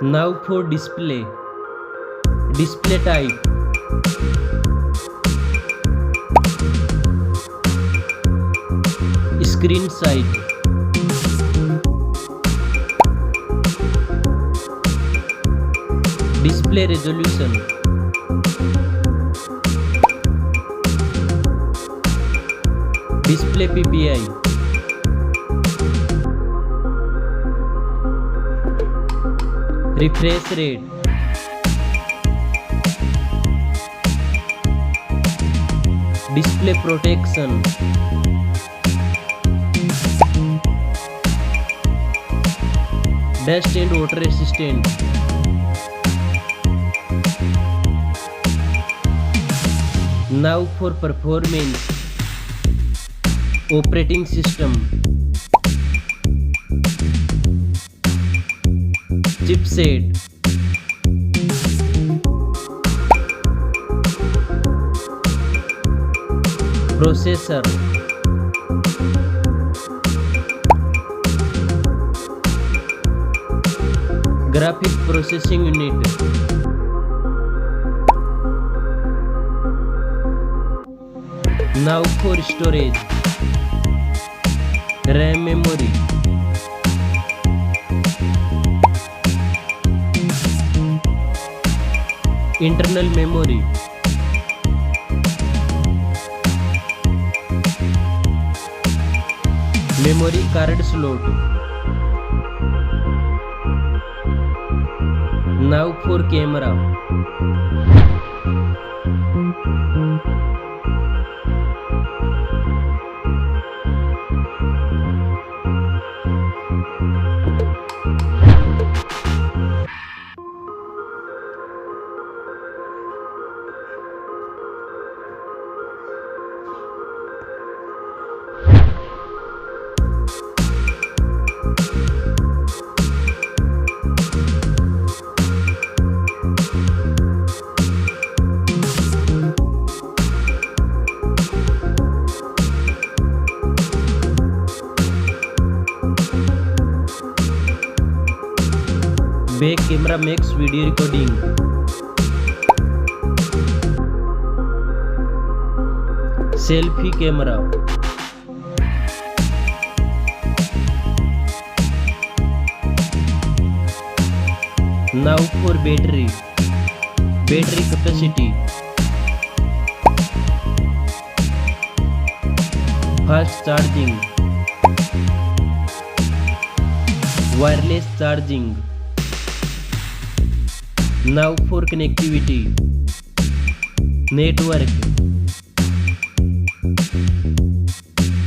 Now for display. Display type. Screen size. Display resolution. Display PPI. Refresh rate. Display protection. Dust and water resistant. Now for performance. Operating system. Chipset. Processor. Graphic processing unit. Now for storage. RAM memory. Internal memory. Memory card slot. Now for camera. Back camera makes video recording. Selfie camera. Now for battery. Battery capacity. Fast charging. Wireless charging. Now for connectivity. Network.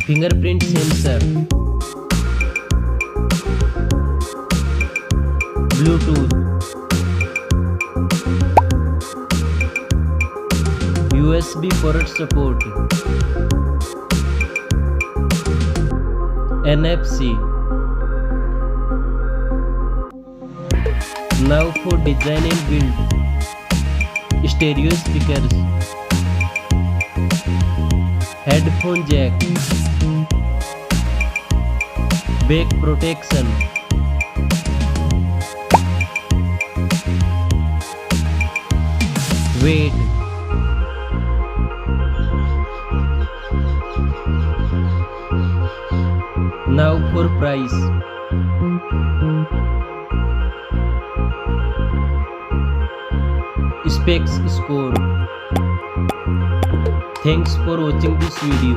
Fingerprint sensor. Bluetooth. USB port support. NFC. Now for design and build. Stereo speakers. Headphone jack. Back protection. Weight. Now for price. Specs score. Thanks for watching this video.